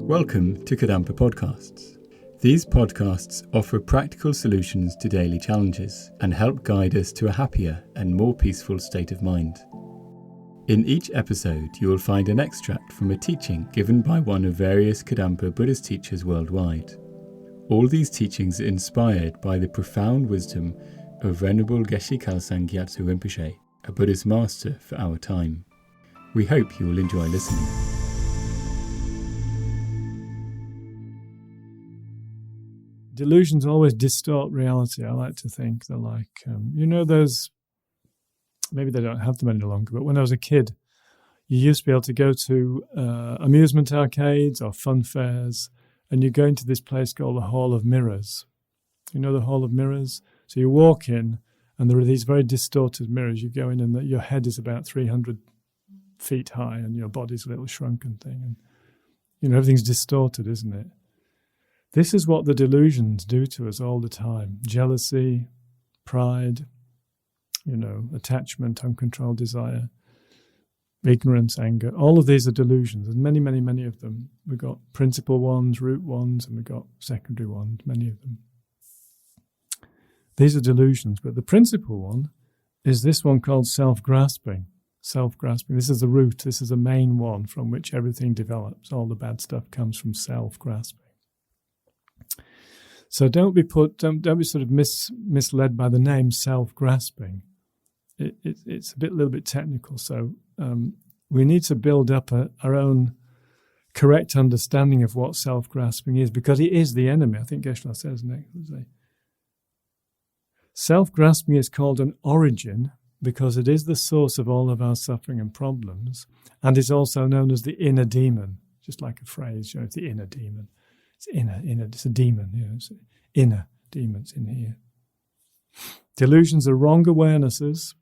Welcome to Kadampa Podcasts. These podcasts offer practical solutions to daily challenges and help guide us to a happier and more peaceful state of mind. In each episode, you will find an extract from a teaching given by one of various Kadampa Buddhist teachers worldwide. All these teachings are inspired by the profound wisdom of Venerable Geshe Khalsang Gyatso Rinpoche, a Buddhist master for our time. We hope you will enjoy listening. Delusions always distort reality. I like to think they're like, those, maybe they don't have them any longer, but when I was a kid, you used to be able to go to amusement arcades or fun fairs, and you go into this place called the Hall of Mirrors. You know the Hall of Mirrors? So you walk in, and there are these very distorted mirrors. You go in, and your head is about 300 feet high, and your body's a little shrunken thing. And, everything's distorted, isn't it? This is what the delusions do to us all the time. Jealousy, pride, attachment, uncontrolled desire, ignorance, anger. All of these are delusions. There's many, many, many of them. We've got principal ones, root ones, and we've got secondary ones, many of them. These are delusions, but the principal one is this one called self-grasping. Self-grasping. This is the root. This is the main one from which everything develops. All the bad stuff comes from self-grasping. So don't be sort of misled by the name self-grasping. It's a little bit technical. So we need to build up our own correct understanding of what self-grasping is, because it is the enemy. I think Geshe says next. Self-grasping is called an origin because it is the source of all of our suffering and problems, and is also known as the inner demon. Just like a phrase, it's the inner demon. It's inner, it's a demon, it's inner demons in here. Delusions are wrong awarenesses.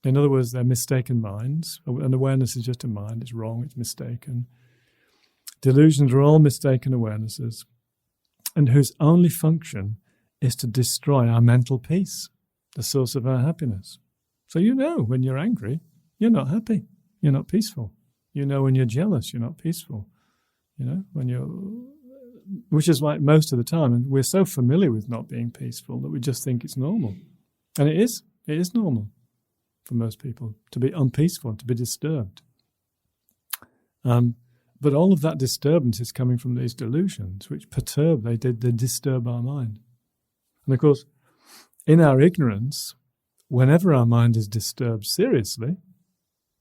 In other words, they're mistaken minds. An awareness is just a mind, it's wrong, it's mistaken. Delusions are all mistaken awarenesses, and whose only function is to destroy our mental peace, the source of our happiness. So when you're angry, you're not happy, you're not peaceful. When you're jealous, you're not peaceful. Which is like most of the time, and we're so familiar with not being peaceful that we just think it's normal. And it is normal for most people to be unpeaceful, to be disturbed. But all of that disturbance is coming from these delusions, which perturb, they disturb our mind. And of course, in our ignorance, whenever our mind is disturbed seriously,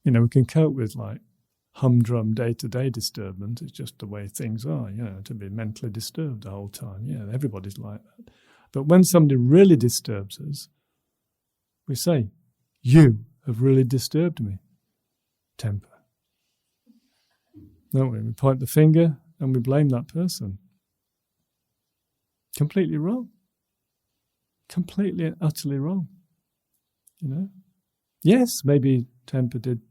we can cope with like humdrum day-to-day disturbance. It's just the way things are, to be mentally disturbed the whole time. Yeah, everybody's like that. But when somebody really disturbs us, we say, "You have really disturbed me." Temper. Don't we? We point the finger and we blame that person. Completely wrong. Completely and utterly wrong. Yes, maybe Temper did.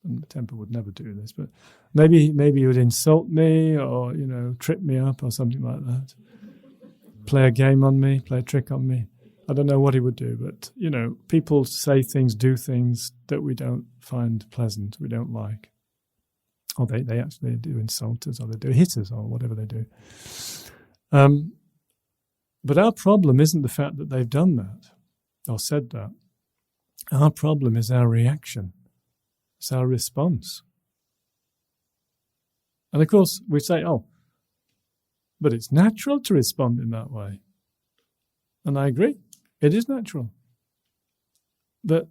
And Temper would never do this, but maybe he would insult me or, trip me up or something like that. Play a game on me, play a trick on me. I don't know what he would do, but, people say things, do things that we don't find pleasant, we don't like. Or they actually do insult us, or they do hit us, or whatever they do. But our problem isn't the fact that they've done that, or said that. Our problem is our reaction. It's our response. And of course, we say, but it's natural to respond in that way. And I agree, it is natural. But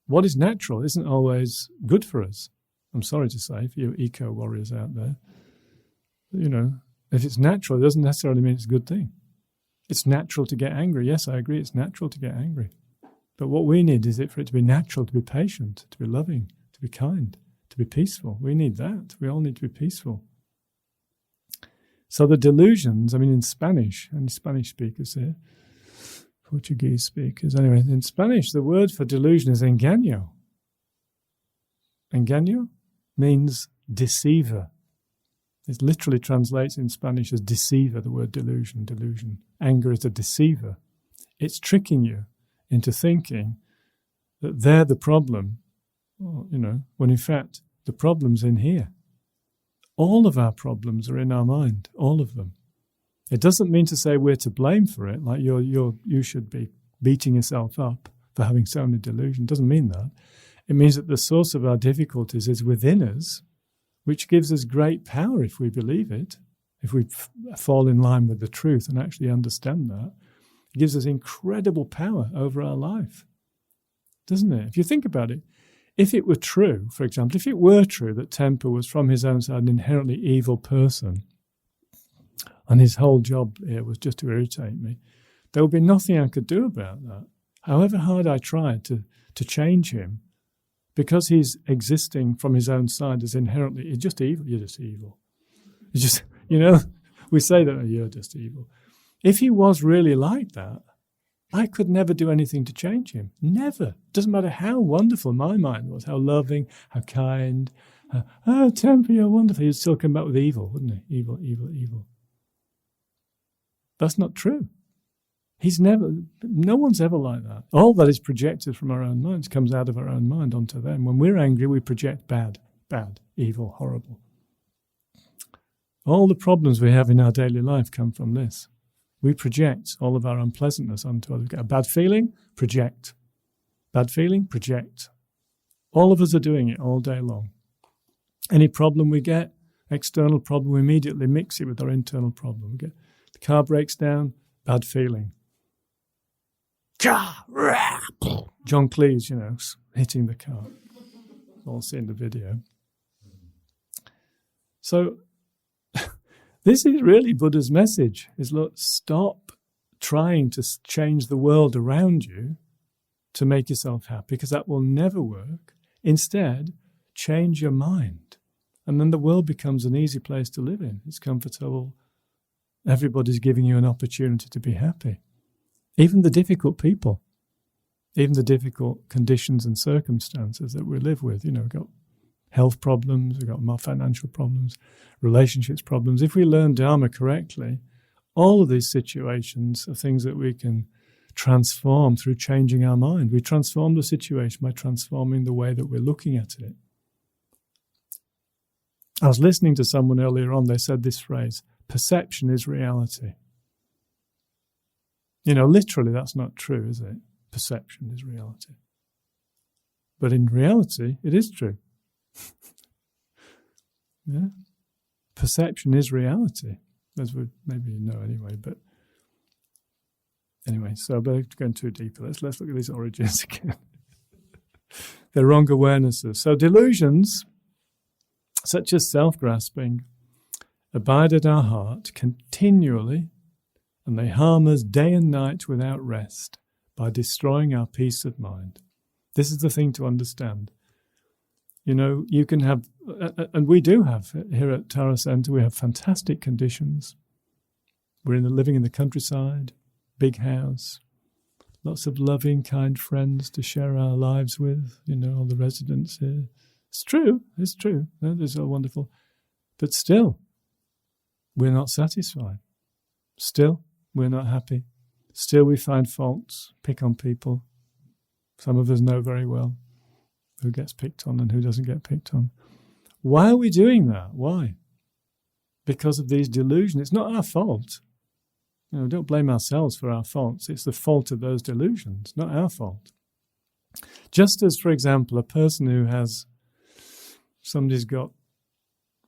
what is natural isn't always good for us. I'm sorry to say, for you eco-warriors out there, if it's natural, it doesn't necessarily mean it's a good thing. It's natural to get angry. Yes, I agree, it's natural to get angry. But what we need is for it to be natural, to be patient, to be loving, to be kind, to be peaceful. We need that. We all need to be peaceful. So the delusions, in Spanish, any Spanish speakers here, Portuguese speakers, anyway, in Spanish, the word for delusion is engaño. Engaño means deceiver. It literally translates in Spanish as deceiver, the word delusion. Anger is a deceiver. It's tricking you into thinking that they're the problem, when in fact the problem's in here. All of our problems are in our mind, all of them. It doesn't mean to say we're to blame for it, like you should be beating yourself up for having so many delusions. It doesn't mean that. It means that the source of our difficulties is within us, which gives us great power if we believe it, if we fall in line with the truth and actually understand that. It gives us incredible power over our life, doesn't it? If you think about it, if it were true, for example, if it were true that Temper was from his own side an inherently evil person, and his whole job here was just to irritate me, there would be nothing I could do about that. However hard I tried to change him, because he's existing from his own side as inherently, it's just evil. You're just evil. It's just, we say that, oh, you're just evil. If he was really like that, I could never do anything to change him. Never. Doesn't matter how wonderful my mind was, how loving, how kind. Temper, you're wonderful. He'd still come back with evil, wouldn't he? Evil, evil, evil. That's not true. No one's ever like that. All that is projected from our own minds comes out of our own mind onto them. When we're angry, we project bad, evil, horrible. All the problems we have in our daily life come from this. We project all of our unpleasantness onto others. Get a bad feeling, project. Bad feeling, project. All of us are doing it all day long. Any problem we get, external problem, we immediately mix it with our internal problem. We get the car breaks down, bad feeling. John Cleese, hitting the car. All seen the video. So this is really Buddha's message, is look, stop trying to change the world around you to make yourself happy, because that will never work. Instead, change your mind. And then the world becomes an easy place to live in. It's comfortable. Everybody's giving you an opportunity to be happy. Even the difficult people, even the difficult conditions and circumstances that we live with. We've got health problems, we've got more financial problems, relationships problems. If we learn Dharma correctly, all of these situations are things that we can transform through changing our mind. We transform the situation by transforming the way that we're looking at it. I was listening to someone earlier on, they said this phrase, perception is reality. Literally that's not true, is it? Perception is reality. But in reality, it is true. Yeah? Perception is reality, as we maybe know anyway. But anyway, so I'm going too deep. Let's look at these origins again. They're wrong awarenesses. So delusions, such as self-grasping, abide at our heart continually, and they harm us day and night without rest by destroying our peace of mind. This is the thing to understand. You can have, and we do have, here at Tara Centre, we have fantastic conditions. We're living in the countryside, big house, lots of loving, kind friends to share our lives with, all the residents here. It's true. It's all wonderful. But still, we're not satisfied. Still, we're not happy. Still, we find faults, pick on people. Some of us know very well who gets picked on and who doesn't get picked on. Why are we doing that? Why? Because of these delusions. It's not our fault. Don't blame ourselves for our faults. It's the fault of those delusions, not our fault. Just as, for example, a person who has, somebody's got,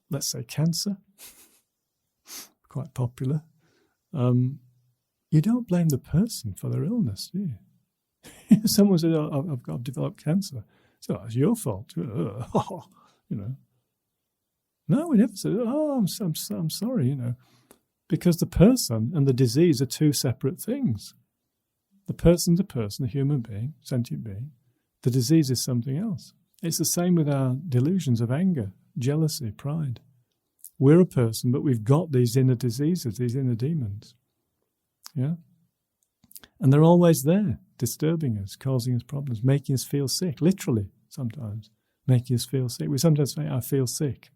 let's say, cancer, quite popular, you don't blame the person for their illness, do you? Someone said, I've developed cancer. So it's your fault. No, we never said, I'm sorry, because the person and the disease are two separate things. The person's a person, a human being, sentient being. The disease is something else. It's the same with our delusions of anger, jealousy, pride. We're a person, but we've got these inner diseases, these inner demons. Yeah? And they're always there, disturbing us, causing us problems, making us feel sick, literally sometimes, making us feel sick. We sometimes say, I feel sick,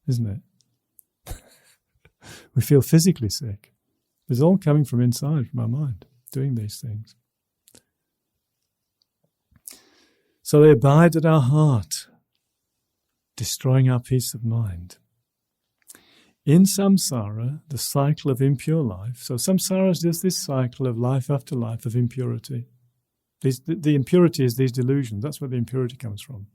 isn't it? We feel physically sick. It's all coming from inside, from our mind, doing these things. So they abide at our heart, destroying our peace of mind. In samsara, the cycle of impure life, so samsara is just this cycle of life after life of impurity. The impurity is these delusions. That's where the impurity comes from.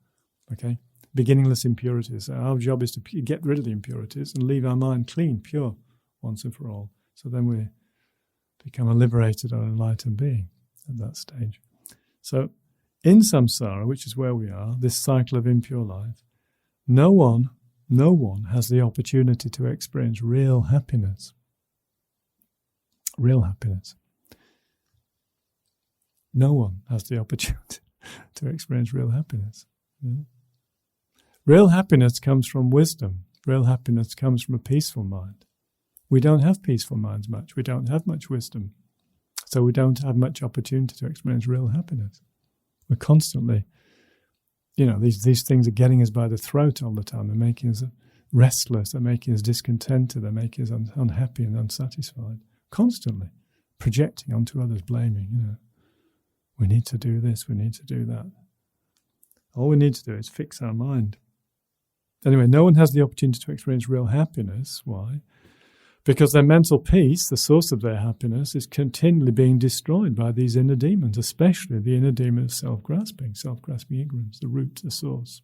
Okay? Beginningless impurities. So our job is to get rid of the impurities and leave our mind clean, pure, once and for all. So then we become a liberated or enlightened being at that stage. So in samsara, which is where we are, this cycle of impure life, no one has the opportunity to experience real happiness. Real happiness. No one has the opportunity to experience real happiness. Yeah. Real happiness comes from wisdom. Real happiness comes from a peaceful mind. We don't have peaceful minds much. We don't have much wisdom. So we don't have much opportunity to experience real happiness. We're constantly, these things are getting us by the throat all the time. They're making us restless. They're making us discontented. They're making us unhappy and unsatisfied. Constantly projecting onto others, blaming, We need to do this, we need to do that. All we need to do is fix our mind. Anyway, no one has the opportunity to experience real happiness. Why? Because their mental peace, the source of their happiness, is continually being destroyed by these inner demons, especially the inner demon of self-grasping ignorance, the root, the source.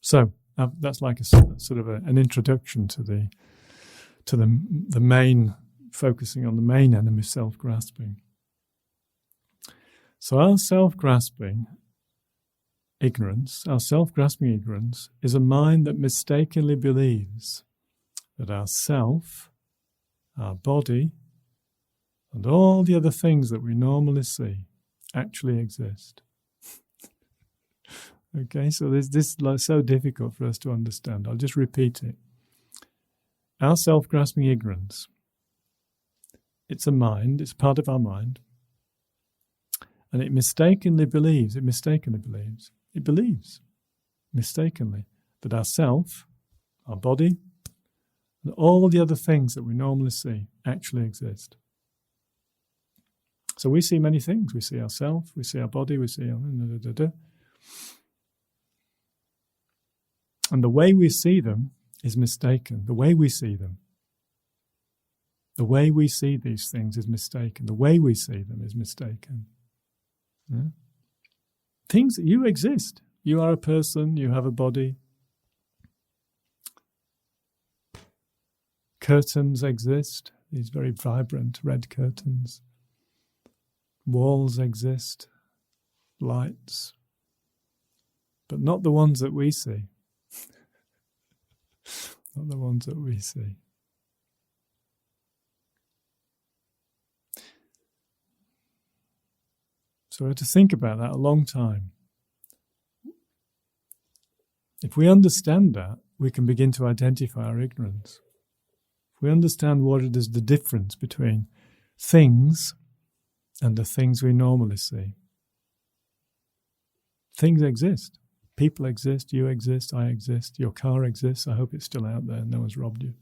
So that's like a sort of an introduction to the main, focusing on the main enemy, self-grasping. So our self-grasping ignorance is a mind that mistakenly believes that our self, our body, and all the other things that we normally see actually exist. Okay, so this is so difficult for us to understand. I'll just repeat it. Our self-grasping ignorance, it's a mind, it's part of our mind, and it believes mistakenly that our self, our body, and all the other things that we normally see actually exist. So we see many things. We see ourself, we see our body, we see and the way we see them is mistaken. The way we see them. The way we see these things is mistaken. The way we see them is mistaken. Yeah? Things, you exist. You are a person, you have a body. Curtains exist, these very vibrant red curtains. Walls exist, lights, but not the ones that we see. Not the ones that we see. So we have to think about that a long time. If we understand that, we can begin to identify our ignorance. If we understand what it is, the difference between things and the things we normally see. Things exist. People exist, you exist, I exist, your car exists. I hope it's still out there, no one's robbed you.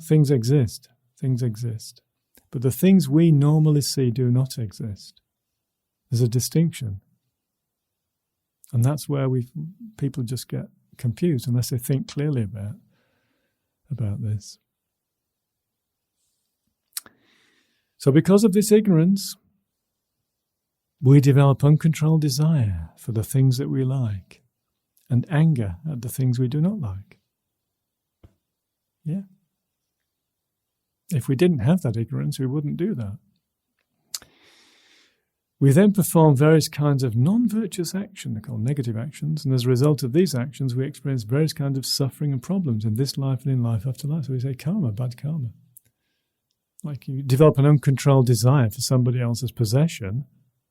Things exist. Things exist. But the things we normally see do not exist. There's a distinction. And that's where people just get confused unless they think clearly about this. So because of this ignorance, we develop uncontrolled desire for the things that we like and anger at the things we do not like. Yeah. If we didn't have that ignorance, we wouldn't do that. We then perform various kinds of non-virtuous action, they're called negative actions, and as a result of these actions, we experience various kinds of suffering and problems in this life and in life after life. So we say karma, bad karma. Like you develop an uncontrolled desire for somebody else's possession.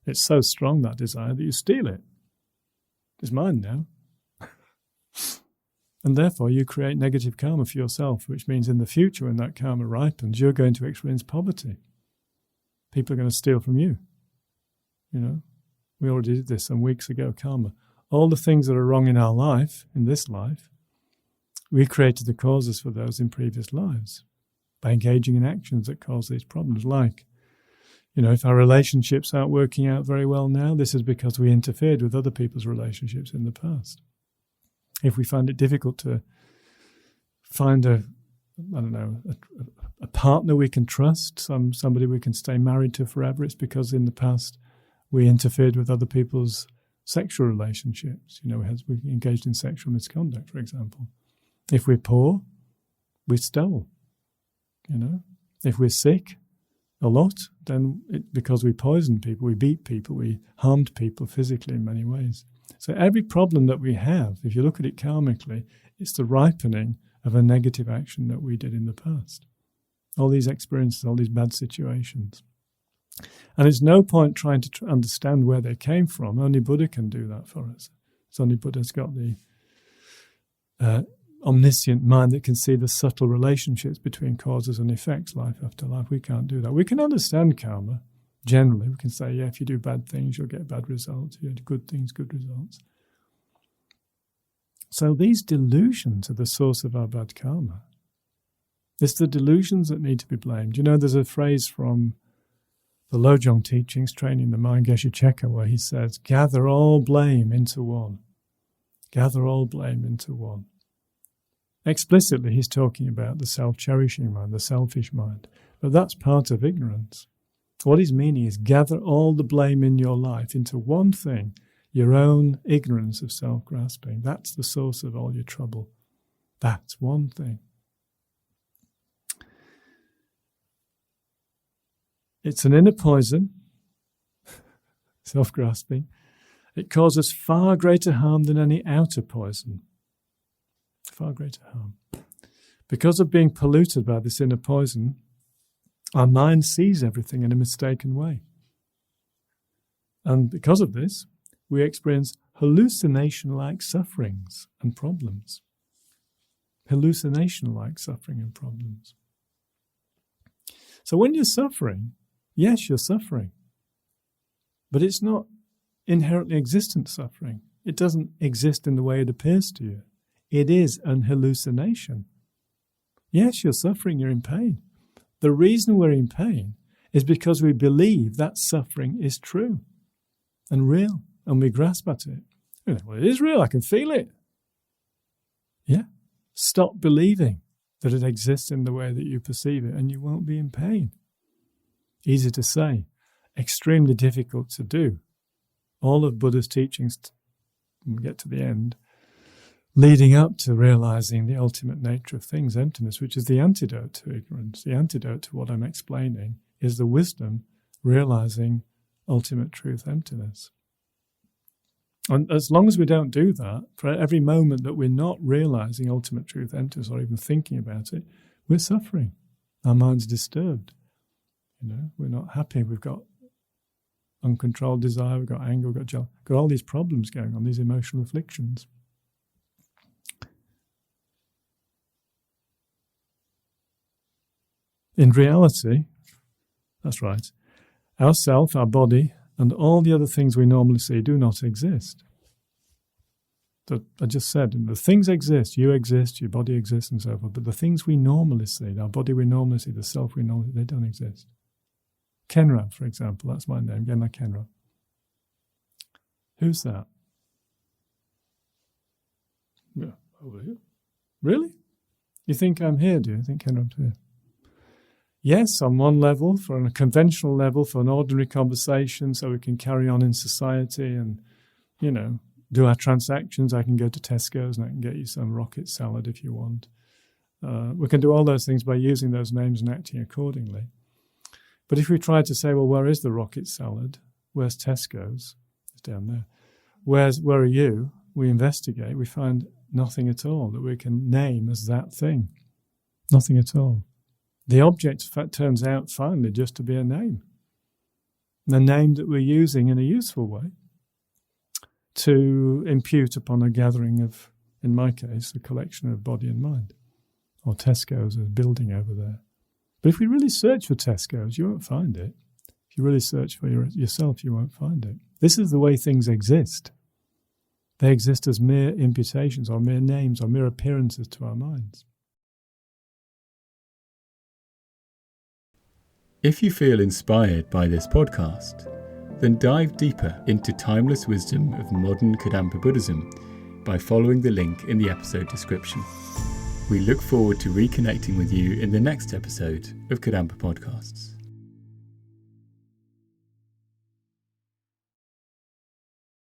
It's so strong, that desire, that you steal it. It's mine now. And therefore you create negative karma for yourself, which means in the future when that karma ripens, you're going to experience poverty. People are going to steal from you. We already did this some weeks ago, karma. All the things that are wrong in our life, in this life, we created the causes for those in previous lives by engaging in actions that cause these problems. Like, if our relationships aren't working out very well now, this is because we interfered with other people's relationships in the past. If we find it difficult to find a partner we can trust, somebody we can stay married to forever, it's because in the past we interfered with other people's sexual relationships. We engaged in sexual misconduct, for example. If we're poor, we stole. If we're sick a lot, then because we poisoned people, we beat people, we harmed people physically in many ways. So every problem that we have, if you look at it karmically, it's the ripening of a negative action that we did in the past. All these experiences, all these bad situations. And there's no point trying to understand where they came from. Only Buddha can do that for us. It's only Buddha's got the omniscient mind that can see the subtle relationships between causes and effects, life after life. We can't do that. We can understand karma. Generally, we can say, if you do bad things, you'll get bad results. If you do good things, good results. So these delusions are the source of our bad karma. It's the delusions that need to be blamed. There's a phrase from the Lojong teachings, Training the Mind, Geshe Cheka, where he says, gather all blame into one. Gather all blame into one. Explicitly, he's talking about the self-cherishing mind, the selfish mind. But that's part of ignorance. What he's meaning is gather all the blame in your life into one thing, your own ignorance of self-grasping. That's the source of all your trouble. That's one thing. It's an inner poison, self-grasping. It causes far greater harm than any outer poison. Far greater harm. Because of being polluted by this inner poison, our mind sees everything in a mistaken way. And because of this, we experience hallucination-like sufferings and problems. Hallucination-like suffering and problems. So when you're suffering, yes, you're suffering. But it's not inherently existent suffering. It doesn't exist in the way it appears to you. It is an hallucination. Yes, you're suffering, you're in pain. The reason we're in pain is because we believe that suffering is true and real, and we grasp at it. Well, it is real, I can feel it. Yeah. Stop believing that it exists in the way that you perceive it, and you won't be in pain. Easy to say, extremely difficult to do. All of Buddha's teachings, when we get to the end, leading up to realizing the ultimate nature of things, emptiness, which is the antidote to ignorance. The antidote to what I'm explaining is the wisdom realizing ultimate truth, emptiness. And as long as we don't do that, for every moment that we're not realizing ultimate truth, emptiness, or even thinking about it, we're suffering. Our mind's disturbed. We're not happy. We've got uncontrolled desire, we've got anger, we've got jealousy, got all these problems going on, these emotional afflictions. In reality, that's right, our self, our body, and all the other things we normally see do not exist. I just said, the things exist, you exist, your body exists, and so forth, but the things we normally see, our body we normally see, the self we normally see, they don't exist. Kenra, for example, that's my name, Gemma Kenra. Who's that? Yeah, over here. Really? You think I'm here, do you? think Kenra's here? Yes, on one level, on a conventional level, for an ordinary conversation, so we can carry on in society and, do our transactions. I can go to Tesco's and I can get you some rocket salad if you want. We can do all those things by using those names and acting accordingly. But if we try to say, well, where is the rocket salad? Where's Tesco's? It's down there. Where are you? We investigate. We find nothing at all that we can name as that thing. Nothing at all. The object, in fact, turns out finally just to be a name. A name that we're using in a useful way to impute upon a gathering of, in my case, a collection of body and mind. Or Tesco's, a building over there. But if we really search for Tesco's, you won't find it. If you really search for yourself, you won't find it. This is the way things exist. They exist as mere imputations or mere names or mere appearances to our minds. If you feel inspired by this podcast, then dive deeper into timeless wisdom of modern Kadampa Buddhism by following the link in the episode description. We look forward to reconnecting with you in the next episode of Kadampa Podcasts.